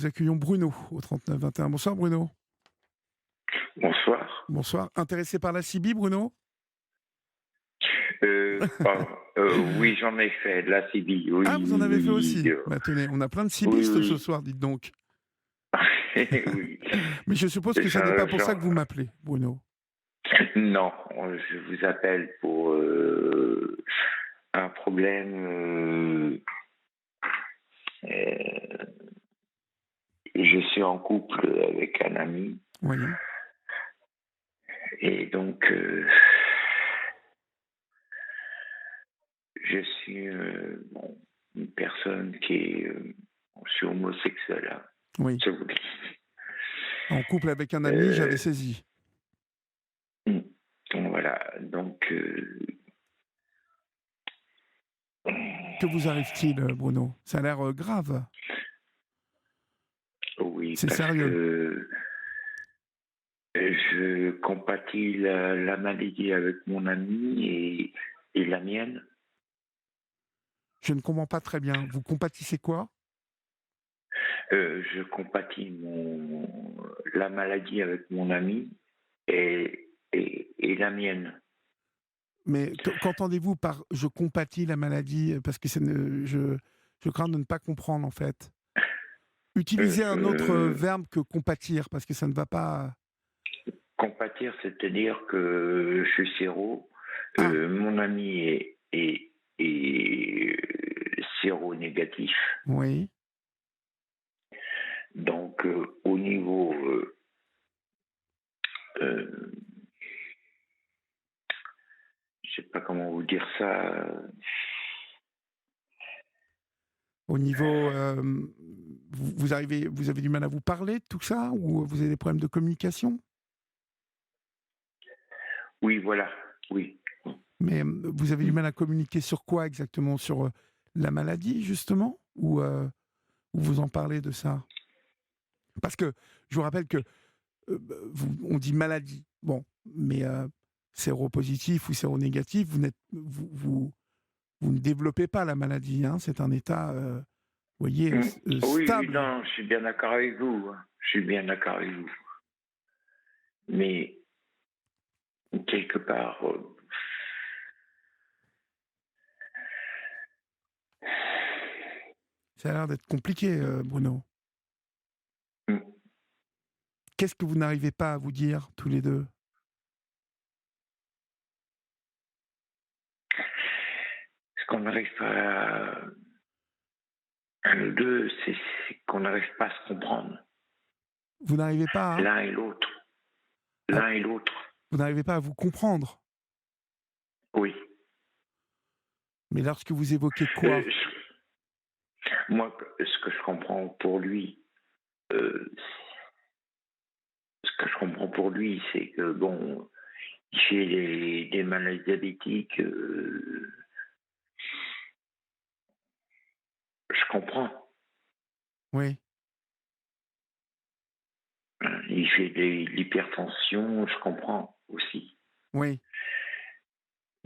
nous accueillons Bruno au 39 21. Bonsoir Bruno. Bonsoir. Bonsoir. Intéressé par la CB, Bruno? Oh, oui, j'en ai fait de la CB. Ah, Oui, vous en oui, avez fait oui. aussi. Bah tenez, on a plein de Oui, CBistes ce oui. soir, dites donc. Oui. Mais je suppose que ça n'est pas Je- pour ça que vous je- m'appelez, Bruno. non, je vous appelle pour un problème. Euh, je suis en couple avec un ami Oui. et donc je suis bon, une personne qui est, je suis homosexuel, hein, Oui. je vous le dis. En couple avec un ami, j'avais Euh, saisi. donc voilà, donc Que vous arrive-t-il, Bruno? Ça a l'air grave. oui, C'est parce sérieux. que je compatis la maladie avec mon ami et la mienne. Je ne comprends pas très bien. Vous compatissez quoi? Je compatis la maladie avec mon ami et la mienne. Mais qu'entendez-vous par je compatis la maladie? Parce que je crains de ne pas comprendre en fait. Utilisez un autre verbe que compatir, parce que ça ne va pas. Compatir, c'est-à-dire que je suis séro, Ah, mon ami est séro-négatif. oui. Donc, au niveau euh, je sais pas comment vous dire ça. Au niveau, vous avez du mal à vous parler de tout ça, ou vous avez des problèmes de communication? Oui, voilà, oui. Mais vous avez du mal à communiquer sur quoi exactement? Sur la maladie justement, ou vous en parlez de ça? Parce que je vous rappelle que on dit maladie, bon, mais séropositif ou séronégatif, vous ne développez pas la maladie, hein, c'est un état, vous voyez, Mm. Oui, oui, stable. non, je suis bien d'accord avec vous, hein. Je suis bien d'accord avec vous. Mais quelque part, Ça a l'air d'être compliqué, Bruno. mm, Qu'est-ce que vous n'arrivez pas à vous dire tous les deux? ce qu'on n'arrive pas à nous deux, c'est qu'on n'arrive pas à se comprendre, Vous n'arrivez pas l'un et l'autre. à, L'un et l'autre, vous n'arrivez pas à vous comprendre. oui. Mais lorsque vous évoquez Euh, quoi? moi, ce que je comprends pour lui, euh, ce que je comprends pour lui, c'est que bon, il fait des maladies diabétiques. Je comprends. Oui, Il fait de l'hypertension, je comprends aussi. oui.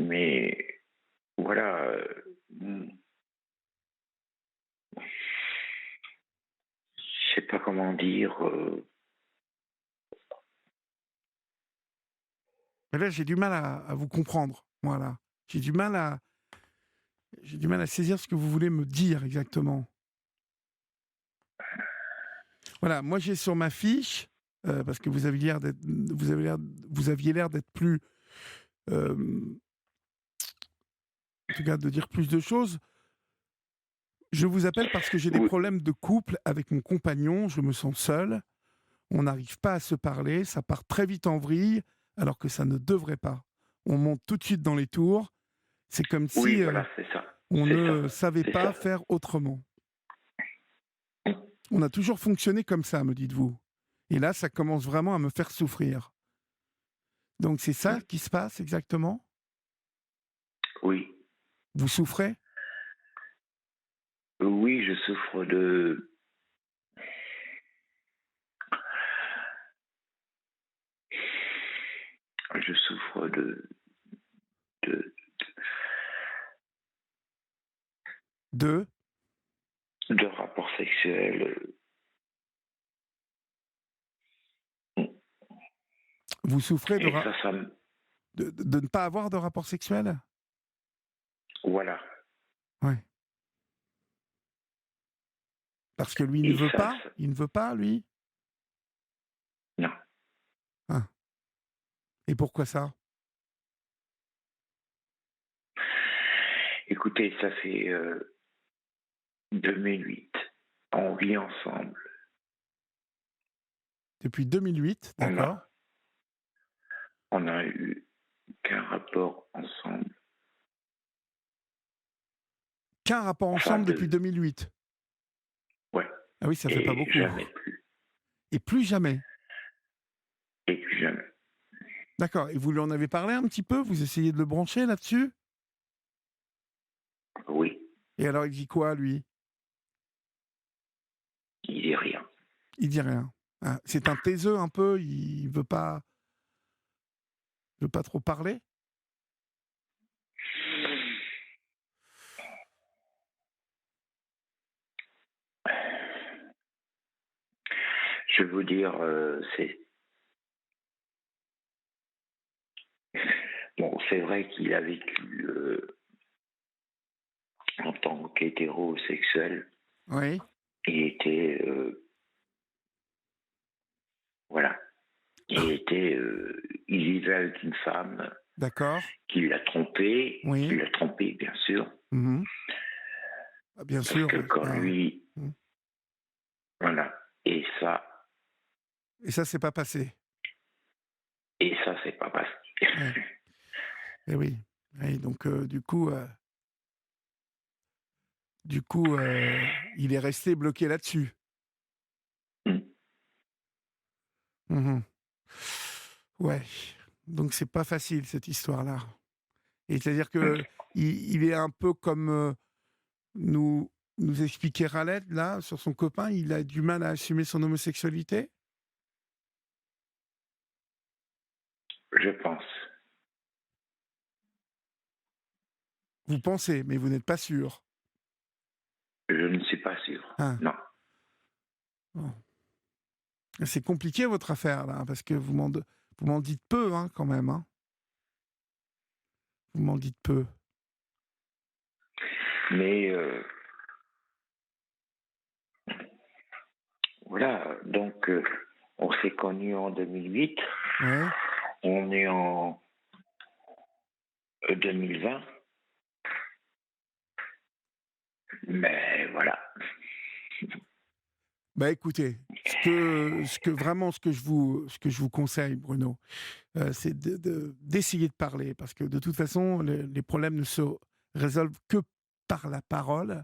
Mais voilà, je sais pas comment dire. Mais là, j'ai du mal à vous comprendre. Voilà. J'ai du mal à, j'ai du mal à saisir ce que vous voulez me dire exactement. Voilà. Moi, j'ai sur ma fiche, parce que vous aviez l'air d'être plus, euh, en tout cas, de dire plus de choses. Je vous appelle parce que j'ai des Oui, problèmes de couple avec mon compagnon. Je me sens seul. On n'arrive pas à se parler. Ça part très vite en vrille, alors que ça ne devrait pas. On monte tout de suite dans les tours. C'est comme oui, si voilà, c'est ça. on C'est ça. ne savait C'est ça. pas faire autrement. On a toujours fonctionné comme ça, me dites-vous. Et là, ça commence vraiment à me faire souffrir. Donc c'est ça qui se passe exactement? Oui. Vous souffrez? Oui, je souffre je souffre de, De de rapports sexuels Vous souffrez Et ça de ne pas avoir de rapport sexuel? voilà. Ouais. Parce que lui, il ne Et veut ça, pas? Il ne veut pas, lui? non. Ah. Et pourquoi ça? Écoutez, ça fait 2008. On vit ensemble. Depuis 2008, On d'accord. a, on a eu qu'un rapport ensemble. Qu'un rapport Enfin, ensemble depuis deux. 2008? Ouais. Ah oui, ça fait pas Et beaucoup. jamais plus. Et plus jamais? Et plus jamais. D'accord. Et vous lui en avez parlé un petit peu? Vous essayez de le brancher là-dessus? Oui, Et alors, il dit quoi, lui? il dit rien. Il dit rien. Ah, c'est un taiseux un peu, il veut pas trop parler? Je veux dire, c'est vrai qu'il a vécu en tant qu'hétérosexuel. Oui, Il était, voilà, il vivait avec une femme d'accord. qui Oui. l'a trompé, bien sûr, Mmh. Ah, bien parce sûr, que quand ça lui, mmh. voilà, Et ça, c'est pas passé? et ça, c'est pas passé. Ouais. Eh oui. Oui, donc il est resté bloqué là-dessus? Mm. Mmh. Ouais, donc c'est pas facile cette histoire-là. Et c'est-à-dire que il est un peu comme, nous expliquait Raled là, sur son copain, il a du mal à assumer son homosexualité? Je pense. Vous pensez, mais vous n'êtes pas sûr? Je ne suis pas sûr. Hein? Non. Bon. C'est compliqué votre affaire là, parce que vous m'en dites peu, hein, quand même, hein? Vous m'en dites peu. Mais voilà, donc on s'est connus en 2008, Ouais. on est en 2020, mais voilà. Bah, écoutez, ce que je vous conseille, Bruno, c'est d'essayer de parler, parce que de toute façon, les problèmes ne se résolvent que par la parole,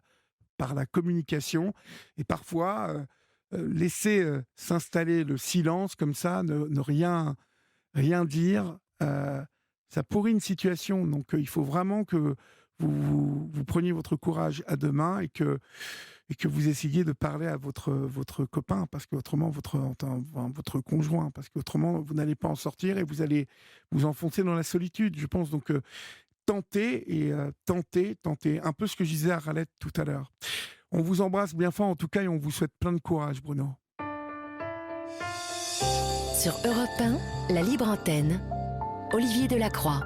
par la communication, et parfois, laisser s'installer le silence comme ça, ne rien dire, ça pourrit une situation. Donc, il faut vraiment que vous preniez votre courage à deux mains et que vous essayiez de parler à votre copain, parce qu'autrement, votre conjoint, parce qu'autrement, vous n'allez pas en sortir et vous allez vous enfoncer dans la solitude, je pense. Donc, tentez et tentez, un peu ce que je disais à Ralette tout à l'heure. On vous embrasse bien fort en tout cas et on vous souhaite plein de courage, Bruno. Sur Europe 1, la libre antenne, Olivier Delacroix.